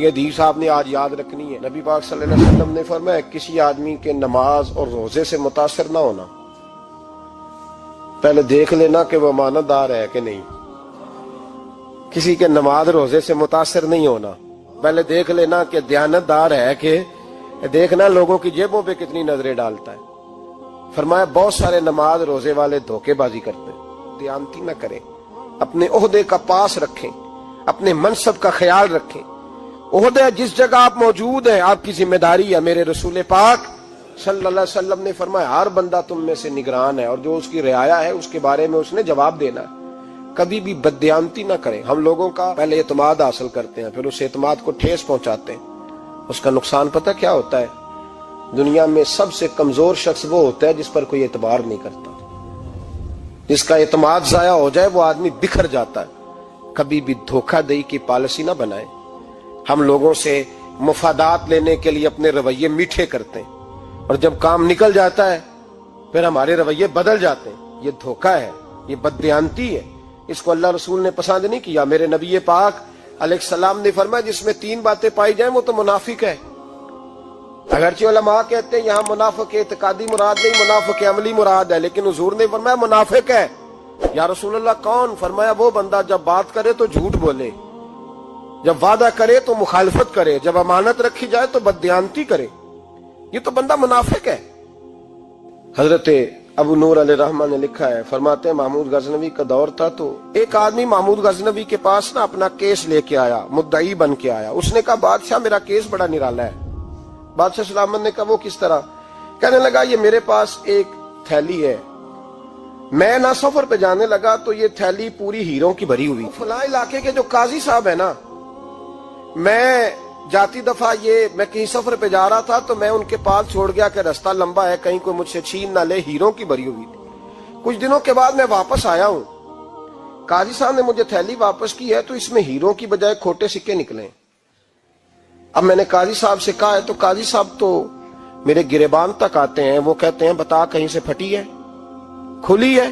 یہ حدیث آپ نے آج یاد رکھنی ہے۔ نبی پاک صلی اللہ علیہ وسلم نے فرمایا کسی آدمی کے نماز اور روزے سے متاثر نہ ہونا، پہلے دیکھ لینا کہ وہ امانت دار ہے کہ نہیں۔ کسی کے نماز روزے سے متاثر نہیں ہونا، پہلے دیکھ لینا کہ دیانت دار ہے کہ دیکھنا لوگوں کی جیبوں پہ کتنی نظریں ڈالتا ہے۔ فرمایا بہت سارے نماز روزے والے دھوکے بازی کرتے ہیں، دیانتی نہ کریں، اپنے عہدے کا پاس رکھیں، اپنے منصب کا خیال رکھیں۔ عہدہ جس جگہ آپ موجود ہیں آپ کی ذمہ داری ہے۔ میرے رسول پاک صلی اللہ علیہ وسلم نے فرمایا ہر بندہ تم میں سے نگران ہے، اور جو اس کی رعایا ہے اس کے بارے میں اس نے جواب دینا ہے۔ کبھی بھی بددیانتی نہ کریں۔ ہم لوگوں کا پہلے اعتماد حاصل کرتے ہیں، پھر اس اعتماد کو ٹھیس پہنچاتے ہیں۔ اس کا نقصان پتہ کیا ہوتا ہے؟ دنیا میں سب سے کمزور شخص وہ ہوتا ہے جس پر کوئی اعتبار نہیں کرتا۔ جس کا اعتماد ضائع ہو جائے وہ آدمی بکھر جاتا ہے۔ کبھی بھی دھوکہ دہی کی پالیسی نہ بنائیں۔ ہم لوگوں سے مفادات لینے کے لیے اپنے رویے میٹھے کرتے ہیں، اور جب کام نکل جاتا ہے پھر ہمارے رویے بدل جاتے ہیں۔ یہ دھوکہ ہے، یہ بددیانتی ہے۔ اس کو اللہ رسول نے پسند نہیں کیا۔ میرے نبی پاک علیہ السلام نے فرمایا جس میں 3 باتیں پائی جائیں وہ تو منافق ہے۔ اگرچہ علماء کہتے ہیں یہاں منافق اعتقادی مراد نہیں، منافق عملی مراد ہے، لیکن حضور نے فرمایا منافق ہے۔ یا رسول اللہ کون؟ فرمایا وہ بندہ جب بات کرے تو جھوٹ بولے، جب وعدہ کرے تو مخالفت کرے، جب امانت رکھی جائے تو بددیانتی کرے، یہ تو بندہ منافق ہے۔ حضرت ابو نور علیہ رحمہ نے لکھا ہے، فرماتے ہیں محمود غزنوی کا دور تھا تو ایک آدمی محمود غزنوی کے پاس نا اپنا کیس لے کے آیا، مدعی بن کے آیا۔ اس نے کہا بادشاہ میرا کیس بڑا نرالا ہے۔ بادشاہ سلامت نے کہا وہ کس طرح؟ کہنے لگا یہ میرے پاس ایک تھیلی ہے، میں نہ سفر پہ جانے لگا تو یہ تھیلی پوری ہیروں کی بھری ہوئی، فلاں علاقے کے جو قاضی صاحب ہے نا، میں جاتی دفعہ میں کہیں سفر پہ جا رہا تھا تو میں ان کے پاس چھوڑ گیا کہ رستہ لمبا ہے، کہیں کوئی مجھ سے چھین نہ لے، ہیروں کی بھری ہوئی تھی۔ کچھ دنوں کے بعد میں واپس آیا ہوں، قاضی صاحب نے مجھے تھیلی واپس کی ہے تو اس میں ہیروں کی بجائے کھوٹے سکے نکلے۔ اب میں نے قاضی صاحب سے کہا ہے تو قاضی صاحب تو میرے گریبان تک آتے ہیں، وہ کہتے ہیں بتا کہیں سے پھٹی ہے، کھلی ہے؟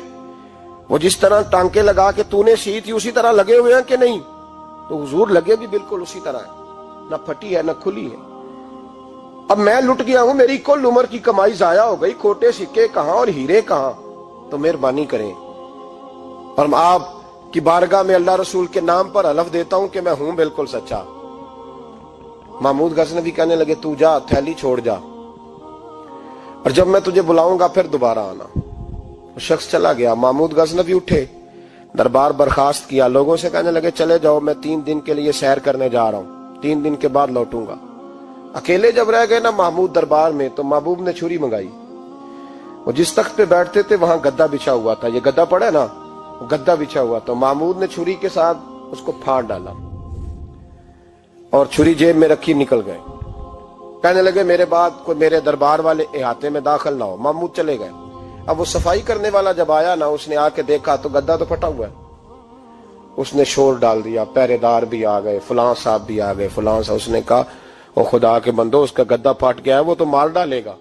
وہ جس طرح ٹانکے لگا کے تو نے سی تھی اسی طرح لگے ہوئے ہیں کہ نہیں؟ تو حضور لگے بھی بالکل اسی طرح ہے، نہ پھٹی ہے نہ کھلی ہے۔ اب میں لٹ گیا ہوں، میری کل عمر کی کمائی ضائع ہو گئی، کھوٹے سکے کہاں اور ہیرے کہاں؟ تو مہربانی کریں، اور آپ کی بارگاہ میں اللہ رسول کے نام پر حلف دیتا ہوں کہ میں ہوں بالکل سچا۔ محمود غزنوی کہنے لگے تو جا، تھیلی چھوڑ جا، اور جب میں تجھے بلاؤں گا پھر دوبارہ آنا۔ وہ شخص چلا گیا۔ محمود غزنوی اٹھے، دربار برخاست کیا، لوگوں سے کہنے لگے چلے جاؤ میں 3 دن کے لیے سیر کرنے جا رہا ہوں، 3 دن کے بعد لوٹوں گا۔ اکیلے جب رہ گئے نا محمود دربار میں تو محبوب نے چھری منگائی۔ وہ جس تخت پہ بیٹھتے تھے وہاں گدا بچھا ہوا تھا، یہ گدا پڑا ہے نا، گدا بچھا ہوا تھا۔ محمود نے چھری کے ساتھ اس کو پھاڑ ڈالا اور چھری جیب میں رکھی نکل گئے۔ کہنے لگے میرے بعد کوئی میرے دربار والے احاطے میں داخل نہ ہو۔ محمود چلے گئے۔ اب وہ صفائی کرنے والا جب آیا نا، اس نے آ کے دیکھا تو گدا تو پھٹا ہوا ہے۔ اس نے شور ڈال دیا، پہرے دار بھی آ گئے، فلاں صاحب بھی آ گئے، فلاں صاحب۔ اس نے کہا او خدا کے بندو، اس کا گدا پھٹ گیا ہے، وہ تو مار ڈالے گا۔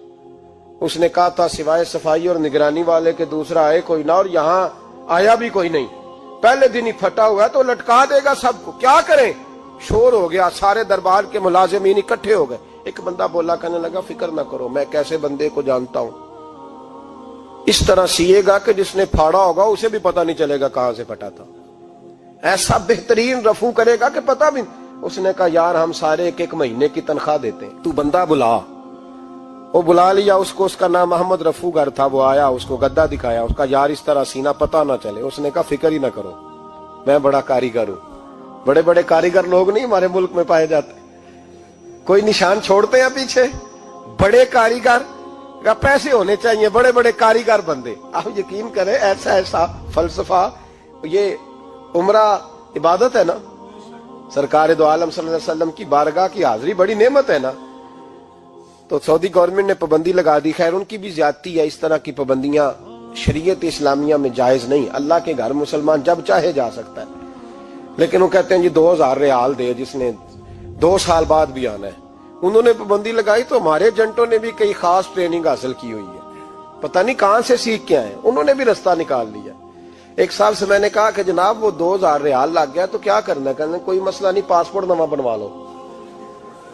اس نے کہا تھا سوائے صفائی اور نگرانی والے کے دوسرا آئے کوئی نہ، اور یہاں آیا بھی کوئی نہیں، پہلے دن ہی پھٹا ہوا ہے تو لٹکا دے گا سب کو، کیا کریں؟ شور ہو گیا، سارے دربار کے ملازمین اکٹھے ہو گئے۔ ایک بندہ بولا، کہنے لگا فکر نہ کرو، میں کیسے بندے کو جانتا ہوں، اس طرح سیے گا کہ جس نے پھاڑا ہوگا اسے بھی پتہ نہیں چلے گا کہاں سے پھٹا تھا، ایسا بہترین رفو کرے گا کہ پتہ بھی۔ اس نے کہا یار ہم سارے 1 مہینے کی تنخواہ دیتے ہیں، تو بندہ بلا۔ وہ بلا لیا اس کو، اس کا نام محمد رفو گر تھا۔ وہ آیا، اس کو گدا دکھایا، اس کا یار اس طرح سینہ پتہ نہ چلے۔ اس نے کہا فکر ہی نہ کرو، میں بڑا کاریگر ہوں۔ بڑے بڑے کاریگر لوگ نہیں ہمارے ملک میں پائے جاتے، کوئی نشان چھوڑتے ہیں پیچھے؟ بڑے کاریگر کا پیسے ہونے چاہیے، بڑے بڑے کاریگر بندے۔ آپ یقین کریں ایسا فلسفہ، یہ عمرہ عبادت ہے نا، سرکار دو عالم صلی اللہ علیہ وسلم کی بارگاہ کی حاضری بڑی نعمت ہے نا۔ تو سعودی گورنمنٹ نے پابندی لگا دی، خیر ان کی بھی زیادتی ہے، اس طرح کی پابندیاں شریعت اسلامیہ میں جائز نہیں۔ اللہ کے گھر مسلمان جب چاہے جا سکتا ہے، لیکن وہ کہتے ہیں جی 2000 ریال دے جس نے 2 سال بعد بھی آنا ہے۔ انہوں نے پابندی لگائی تو ہمارے ایجنٹوں نے بھی کئی خاص ٹریننگ حاصل کی ہوئی ہے، پتہ نہیں کہاں سے سیکھ کے آئے، انہوں نے بھی رستہ نکال لیا۔ ایک صاحب سے میں نے کہا کہ جناب وہ 2000 ریال لگ گیا تو کیا کرنا ہے؟ کہنے کوئی مسئلہ نہیں، پاسپورٹ نواں بنوا لو۔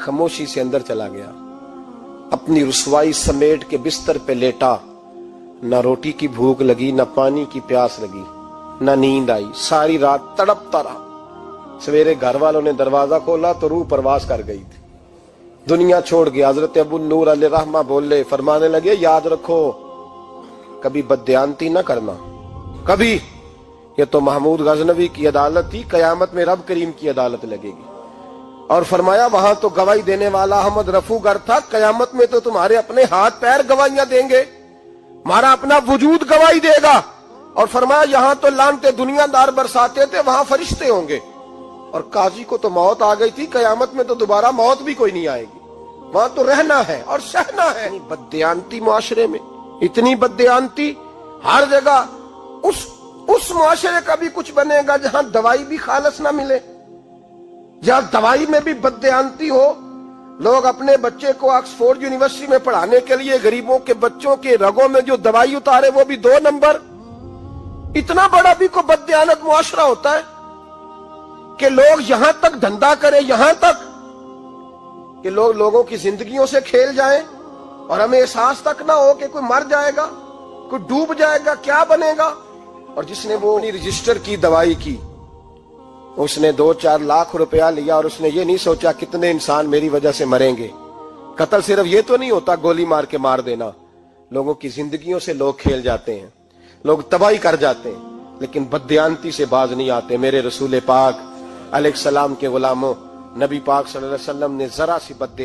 خاموشی سے اندر چلا گیا، اپنی رسوائی سمیٹ کے بستر پہ لیٹا، نہ روٹی کی بھوک لگی، نہ پانی کی پیاس لگی، نہ نیند آئی، ساری رات تڑپتا رہا۔ سویرے گھر والوں نے دروازہ کھولا تو روح پرواز کر گئی تھی، دنیا چھوڑ گیا۔ حضرت ابو النور علیہ رحمہ بولے، فرمانے لگے یاد رکھو کبھی بددیانتی نہ کرنا، کبھی۔ یہ تو محمود غزنوی کی عدالت تھی، قیامت میں رب کریم کی عدالت لگے گی۔ اور فرمایا وہاں تو گواہی دینے والا احمد رفو گر تھا، قیامت میں تو تمہارے اپنے ہاتھ پیر گواہیاں دیں گے، ہمارا اپنا وجود گواہی دے گا۔ اور فرمایا یہاں تو لانتے دنیا دار برساتے تھے، وہاں فرشتے ہوں گے۔ اور قاضی کو تو موت آ گئی تھی، قیامت میں تو دوبارہ موت بھی کوئی نہیں آئے گی، وہاں تو رہنا ہے اور سہنا ہے۔ بددیانتی معاشرے میں، اتنی بددیانتی ہر جگہ۔ اس معاشرے کا بھی کچھ بنے گا جہاں دوائی بھی خالص نہ ملے، جہاں دوائی میں بھی بددیانتی ہو۔ لوگ اپنے بچے کو آکسفورڈ یونیورسٹی میں پڑھانے کے لیے غریبوں کے بچوں کے رگوں میں جو دوائی اتارے وہ بھی 2 نمبر۔ اتنا بڑا بھی کو بددیانت معاشرہ ہوتا ہے کہ لوگ یہاں تک دھندا کریں، یہاں تک کہ لوگ لوگوں کی زندگیوں سے کھیل جائیں اور ہمیں احساس تک نہ ہو کہ کوئی مر جائے گا، کوئی ڈوب جائے گا، کیا بنے گا۔ اور جس نے وہ رجسٹر کی دوائی کی، اس نے 2-4 لاکھ روپیہ لیا اور اس نے یہ نہیں سوچا کتنے انسان میری وجہ سے مریں گے۔ قتل صرف یہ تو نہیں ہوتا گولی مار کے مار دینا، لوگوں کی زندگیوں سے لوگ کھیل جاتے ہیں، لوگ تباہی کر جاتے ہیں، لیکن بددیانتی سے باز نہیں آتے۔ میرے رسول پاک علیہ السلام کے غلاموں، نبی پاک صلی اللہ علیہ وسلم نے ذرا سی بددیانتی